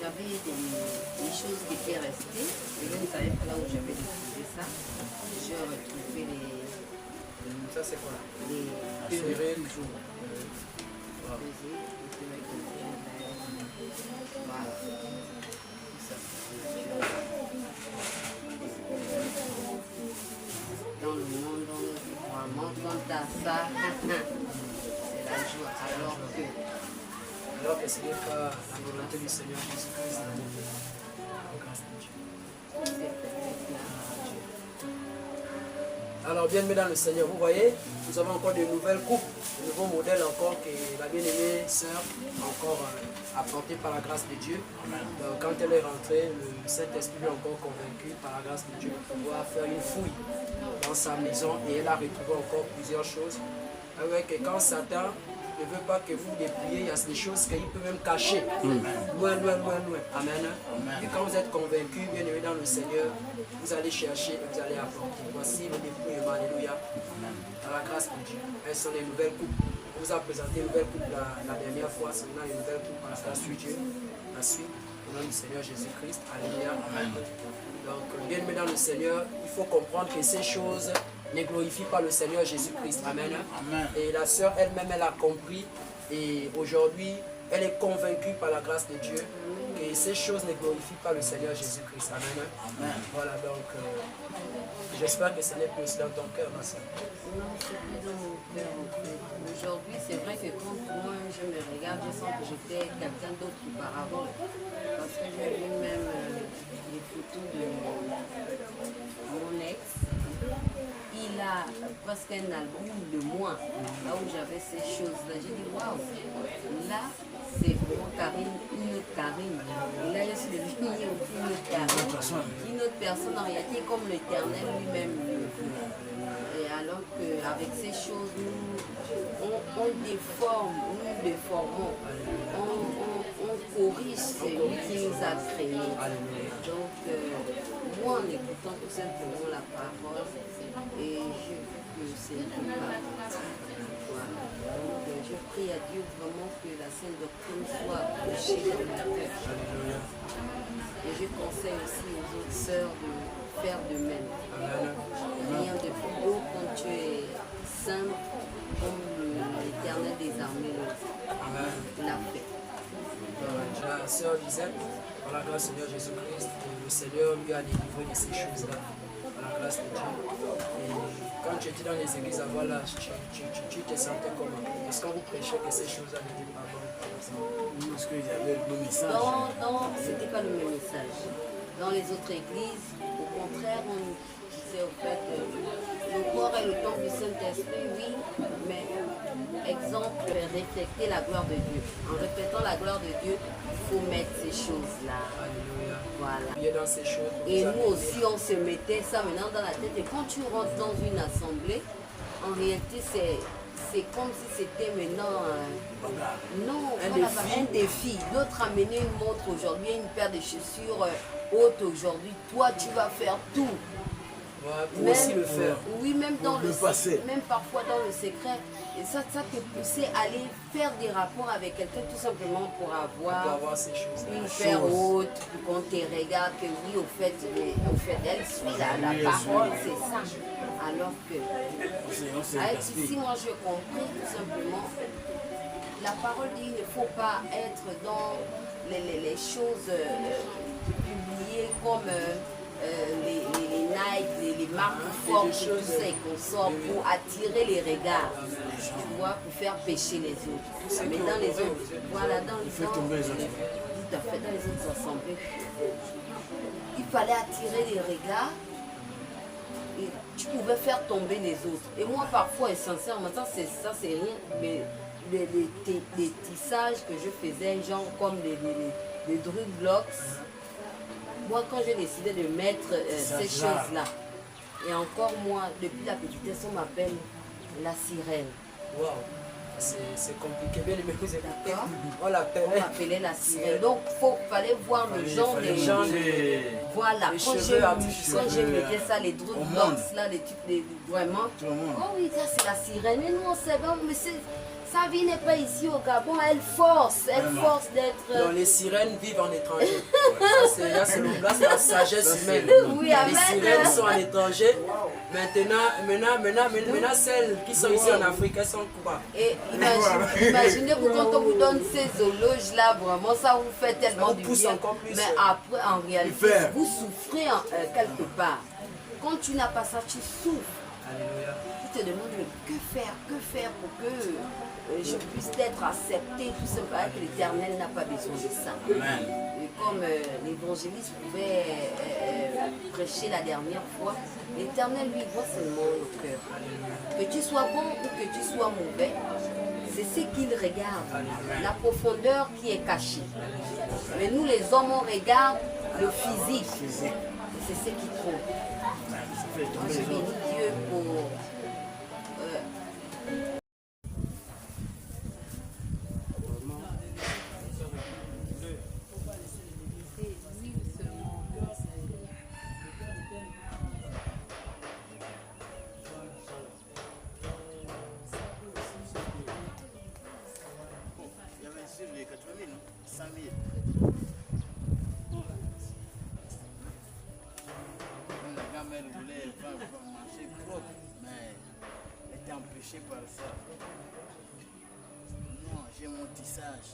j'avais des choses qui étaient restées. Et je ne savais pas là où j'avais déposé ça. J'ai retrouvé les... Ça c'est quoi? Les Serré. toujours. Voilà. Dans le monde, vraiment, quand tu as ça, c'est la joie. Alors que ce n'est pas la volonté du Seigneur Jésus-Christ, la grâce de Dieu. Alors, bien aimés dans le Seigneur, vous voyez, nous avons encore de nouvelles coupes, de nouveaux modèles encore que la bien-aimée sœur a encore apporté par la grâce de Dieu. Donc, quand elle est rentrée, le Saint-Esprit l'a encore convaincu par la grâce de Dieu de pouvoir faire une fouille dans sa maison et elle a retrouvé encore plusieurs choses. Avec quand Satan ne veut pas que vous dépliez, il y a des choses qu'il peut même cacher. Loin, loin, loin, loin. Amen. Et quand vous êtes convaincu, bien aimé dans le Seigneur, vous allez chercher et vous allez apporter. Voici le dépouillement, alléluia. Dans la grâce de Dieu. Elles sont les nouvelles coupes. On vous a présenté une nouvelle coupe la dernière fois, c'est maintenant une nouvelle coupe par la grâce de Dieu. Ensuite, au nom du Seigneur Jésus-Christ, alléluia. Donc, bien aimé dans le Seigneur, il faut comprendre que ces choses ne glorifient pas le Seigneur Jésus-Christ. Amen. Et la sœur elle-même, elle a compris et aujourd'hui, elle est convaincue par la grâce de Dieu que ces choses ne glorifient pas le Seigneur Jésus-Christ. Amen. Voilà, donc j'espère que ce n'est plus dans ton cœur, ma sœur. Non, c'est plus dans mon cœur en fait. Aujourd'hui, c'est vrai que quand moi je me regarde, je sens que j'étais quelqu'un d'autre qu'auparavant. Parce que j'ai vu même les photos de mon ex. Il a presque un album de moi, là où j'avais ces choses-là. J'ai dit, waouh, là, c'est vraiment Karine, une autre Karine. Et là, je suis devenue une autre Karine. Une autre personne en réalité, comme l'Éternel lui-même. Et alors qu'avec ces choses, on déforme, nous déformons, on corrige celui qui nous a créés. Donc, moi, en écoutant tout simplement la parole, et je que c'est un voilà. Donc, je prie à Dieu vraiment que la sainte doctrine soit prêchée dans ma tête. Et je conseille aussi aux autres sœurs de faire de même. Rien de plus beau quand tu es simple comme l'Éternel des armées l'a fait. La sœur Lisette, par la grâce du Seigneur Jésus-Christ, le Seigneur lui a délivré de ces choses-là, par la grâce de Dieu. Et quand tu étais dans les églises avant là, tu te sentais comment? Est-ce qu'on vous prêchait que ces choses-là n'étaient pas bonnes? Parce qu'il y avait le même message. Non, c'était pas le même message. Dans les autres églises, au contraire, on disait au fait le corps est le temple du Saint-Esprit, oui, mais exemple, refléter la gloire de Dieu. En reflétant la gloire de Dieu, il faut mettre ces choses-là. Alléluia. Voilà. Bien dans ces choses. Et nous aussi, on se mettait ça maintenant dans la tête. Et quand tu rentres dans une assemblée, en réalité, c'est comme si c'était maintenant un défi. L'autre a mené une montre aujourd'hui, une paire de chaussures haute aujourd'hui. Toi, tu vas faire tout. Pour aussi le faire. Oui, même dans le passé. Même parfois dans le secret. Et ça te poussait à aller faire des rapports avec quelqu'un tout simplement pour avoir ces choses. une paire haute, qu'on te regarde, que oui, au fait elle suit la parole, c'est ça. Alors que, ici, moi, je compris tout simplement, la parole dit qu'il ne faut pas être dans les choses publiées comme les Nike, les marques fortes, tout ça et qu'on sort pour attirer les regards, tu vois, pour faire pécher les autres. Mais dans les autres, voilà, dans les autres, tout à fait, dans les autres assemblées, il fallait attirer les regards et tu pouvais faire tomber les autres. Et moi, parfois, et sincèrement, ça c'est rien, mais les tissages que je faisais, genre comme les Druid Blocks, moi, quand j'ai décidé de mettre ces choses-là, et encore moi, depuis la petitesse, on m'appelle la sirène. Waouh, c'est compliqué, bien aimé, vous êtes d'accord. On m'appelait la sirène. Donc, il fallait voir le genre des gens. Voilà, quand je mettais ça, les Druid Blocks, là, les types, vraiment. Oh oui, ça c'est la sirène. Mais non, c'est bon, mais Sa vie n'est pas ici au Gabon, elle force d'être... Donc les sirènes vivent en étranger. Ça c'est la sagesse humaine. Oui, les amen. sirènes sont en étranger. Maintenant, celles qui sont ici en Afrique, elles sont quoi? Et imaginez vous, quand on vous donne ces éloges là, vraiment ça vous fait tellement Ça du vous pousse bien. encore plus. Mais après, en réalité, vous souffrez quelque part. Quand tu n'as pas ça, tu souffres. Alléluia. Tu te demandes mais que faire pour que je puisse être accepté, tout simplement que l'Éternel n'a pas besoin de ça. Amen. Et comme l'évangéliste pouvait prêcher la dernière fois, l'Éternel lui voit seulement le cœur. Que tu sois bon ou que tu sois mauvais, c'est ce qu'il regarde, la profondeur qui est cachée. Mais nous les hommes, on regarde le physique. C'est ce qui trouve. Moi, je bénis Dieu pour... Il y avait sur les 80 000, 100 000. La grand-mère voulait faire manger propre, mais elle était empêchée par ça. Non, j'ai mon tissage.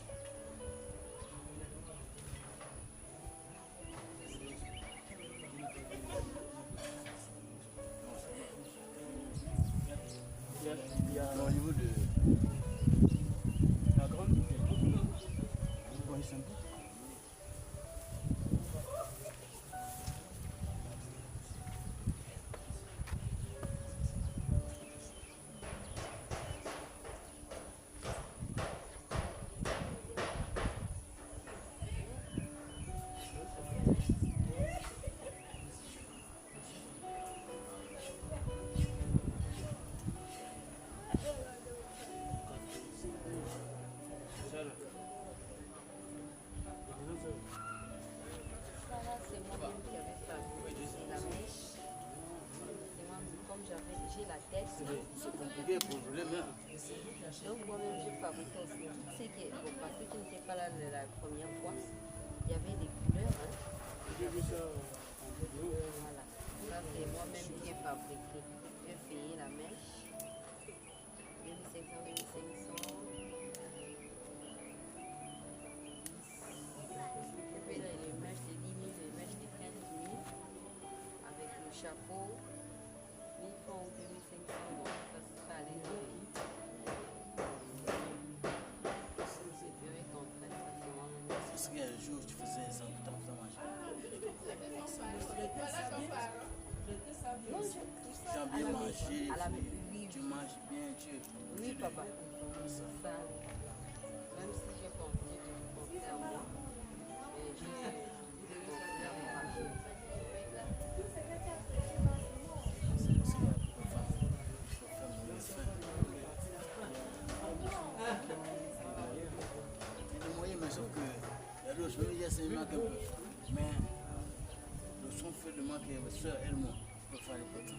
Au niveau de la grande, vous connaissez un peu? C'est moi-même qui avais fabriqué la mèche. Comme j'ai la tête, C'est compliqué pour le même. donc moi-même j'ai fabriqué aussi. Tout ce qui est bon, parce que tu n'étais pas là la première fois, il y avait des couleurs. Hein. Voilà. Ça c'est moi-même qui ai fabriqué. J'ai payé la mèche. 2500, 2500. Et puis là, les mèches de 10 000, les mèches de 15 000. Avec le chapeau. 1000 francs ou 2500. Bon, ça c'est allé dans les... C'est vrai qu'en fait, ça c'est moi-même. Parce qu'il y a le jour où tu faisais ça, tout le temps manger. Non, Tu as bien mangé, tu manges bien, oui, papa. Ça, même si j'ai pensé à moi, mais j'ai pensé à moi. moyen, mais sauf que il y a d'autres choses, il y a c'est manque un peu. Mais le son fait le manque, ma soeur, elle, moi, peut faire le pote.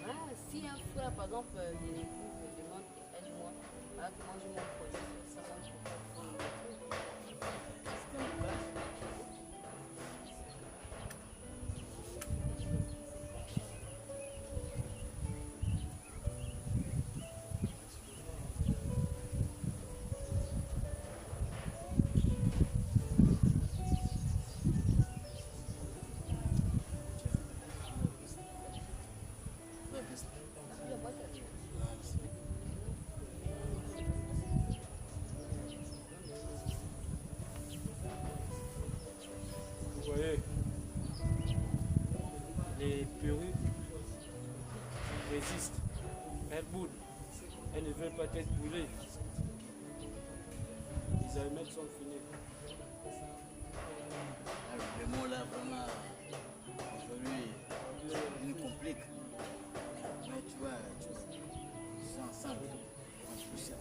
Ah, si un frère, par exemple, de l'époux me demande aide-moi, alors que moi je mon projet sur ça, moi je peux pas prendre le Vous voyez, les perruques résistent, elles boudent, elles ne veulent pas être brûlées. Les allumettes sont finies. Les mots là, vraiment, aujourd'hui, ils nous compliquent. Mais tu vois, c'est ensemble, en poussière.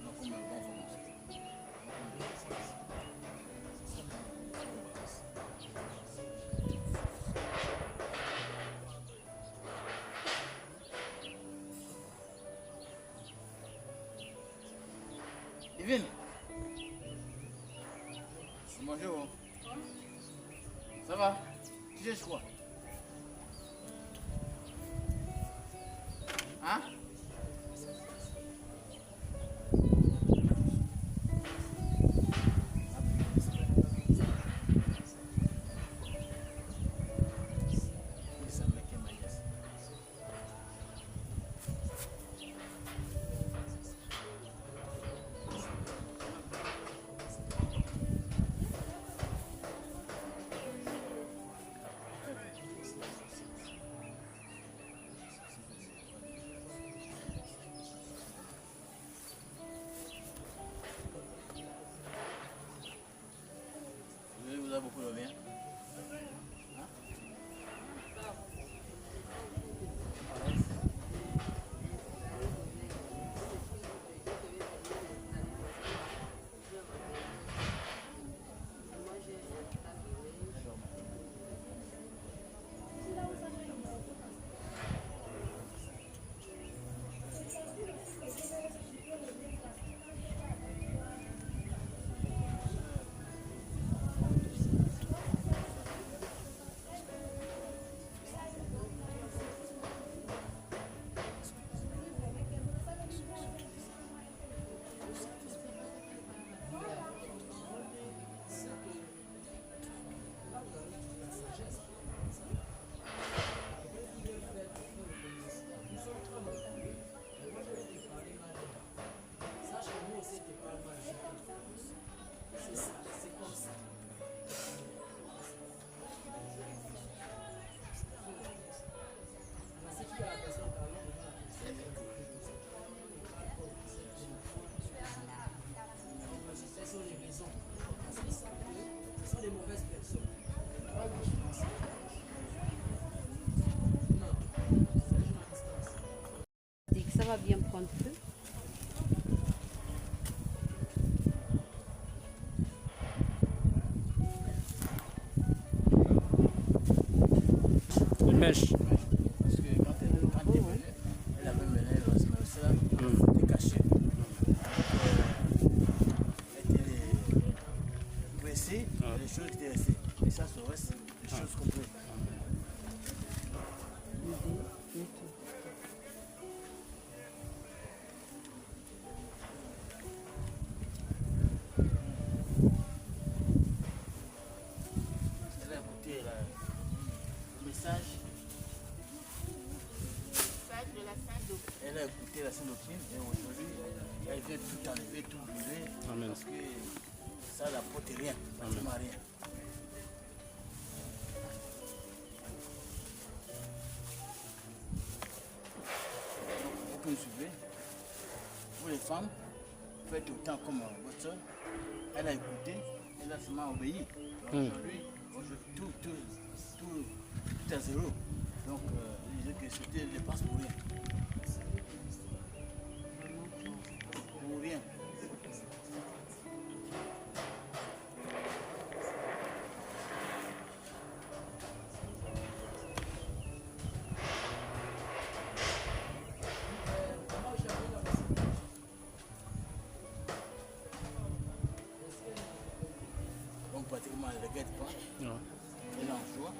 Donc, comme un bon commence. Divine. Bonjour. Ça va? Tu cherches quoi? Hein? Vous avez beaucoup de bien. Ça va bien prendre feu. Une mèche. Parce que quand elle est venue, elle avait mené le ça, était caché. Elle était pressée, les choses étaient restées. Et ça, ça reste les choses qu'on peut. Elle a écouté le message. Elle a écouté la Sainte-Doctrine et aujourd'hui, elle veut tout enlever, tout brûler. Amen. Parce que ça n'apporte rien, pratiquement rien. Donc, vous que nous suivez, vous les femmes, faites autant comme votre soeur. Elle a écouté, elle a seulement obéi. Aujourd'hui, tout à zéro. Donc, je disais que c'était des passes pour rien. Pour rien. Donc, pratiquement, elle ne regrette pas. Non. Elle est en joie.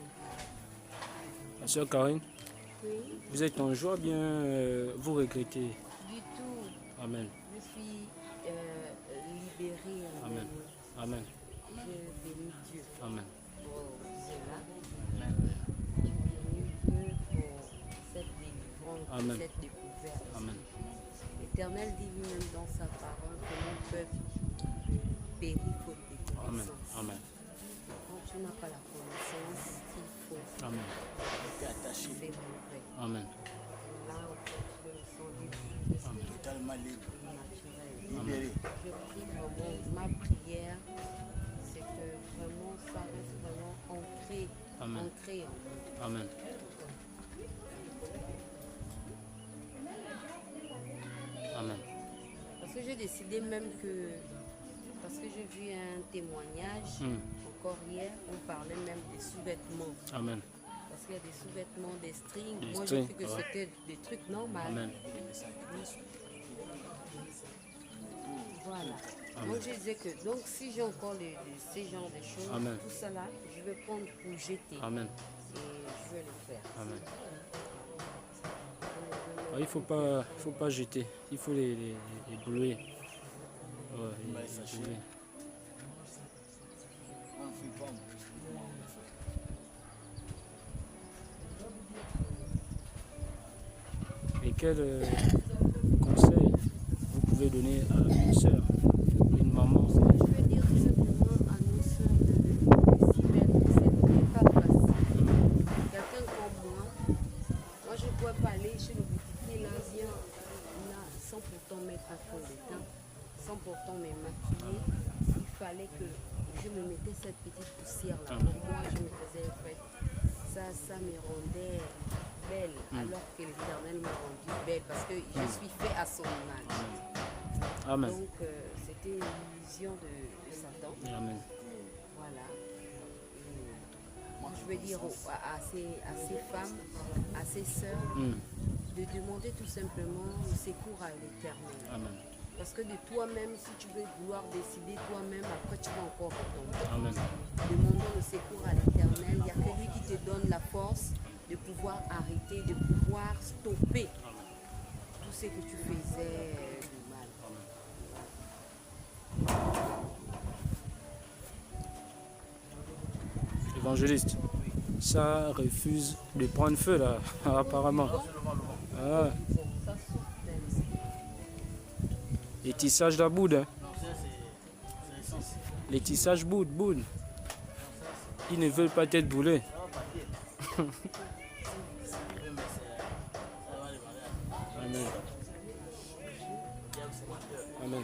Ma soeur Karine, Oui, vous êtes en joie, bien vous regrettez. du tout. Amen. Je suis libérée. Amen. Amen. Je bénis Dieu Amen. pour cela. Je bénis Dieu pour cette délivrance, pour Amen. cette découverte. Amen. L'Éternel dit lui-même dans sa parole que mon peuple périt faute de Amen. connaissance. Amen. Quand tu n'as pas la connaissance, il faut Amen. Elle était attachée, faire vrai. Amen. Là, en fait, je me sens libre, totalement libre, naturel. libérée. Je prie vraiment, ma prière, c'est que vraiment ça reste vraiment ancré, Amen. ancré en moi. Amen. Amen. Parce que j'ai décidé même que, parce que j'ai vu un témoignage, encore hier, on parlait même des sous-vêtements. Amen. Parce qu'il y a des sous-vêtements, des strings. Des Moi, j'ai strings, cru que ouais. c'était des trucs normaux. Amen. Voilà. Amen. Donc je disais que donc si j'ai encore ces genres de choses, Amen. tout ça là, je vais prendre pour jeter. Amen. Et je vais le faire. Amen. Ah, il faut pas jeter. Il faut les brûler. Ouais, les brûler. Et quel conseil vous pouvez donner à une soeur, une maman? Je vais dire tout simplement à nos soeurs de s'y mettre, c'est pas facile. Quelqu'un comme moi je ne pourrais pas aller chez le boutiquier là, là, sans pourtant mettre à fond le temps, sans pourtant me maquiller. Il fallait que je me mettais cette petite poussière là. Pour moi, je me faisais en fait, ça me rendait belle, alors que l'Éternel m'a rendue belle, parce que je suis fait à son image. Amen. Donc, c'était une illusion de Satan. Amen. Voilà. Je veux dire à ces femmes, à ces sœurs, de demander tout simplement le secours à l'Éternel. Amen. Parce que de toi-même, si tu veux vouloir décider toi-même, après tu vas encore retomber. Amen. Demandons le secours à l'Éternel. Il n'y a que lui qui te donne la force de pouvoir arrêter, de pouvoir stopper tout ce que tu faisais de mal. Évangéliste, ça refuse de prendre feu là, apparemment. Ah. Les tissages de boud. Hein. Les tissages boud. Ils ne veulent pas être boulés. Amen. Amen.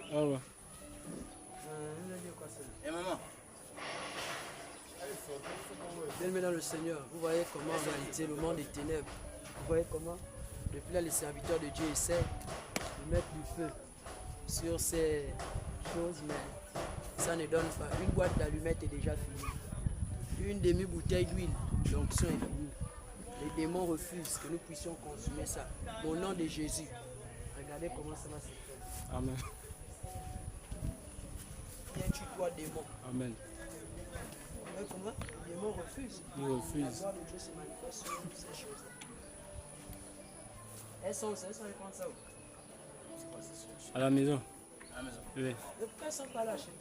Ah ouais. Et maman, Bien-aimés dans le Seigneur, vous voyez comment en réalité le monde est ténèbres. Vous voyez comment depuis là les serviteurs de Dieu essaient de mettre du feu sur ces choses, mais ça ne donne pas. Une boîte d'allumettes est déjà finie. Une demi-bouteille d'huile, l'onction est finie. Les démons refusent que nous puissions consommer ça. Au nom de Jésus, regardez comment ça va se faire. Amen. Viens-tu-toi, démon. Amen. Vous voyez comment les démons refusent. Ils refusent. La gloire de Dieu se manifeste sur ces choses. Elles sont prendre ça où? À la maison. à la maison. Oui. Pourquoi elles ne sont pas là acheter?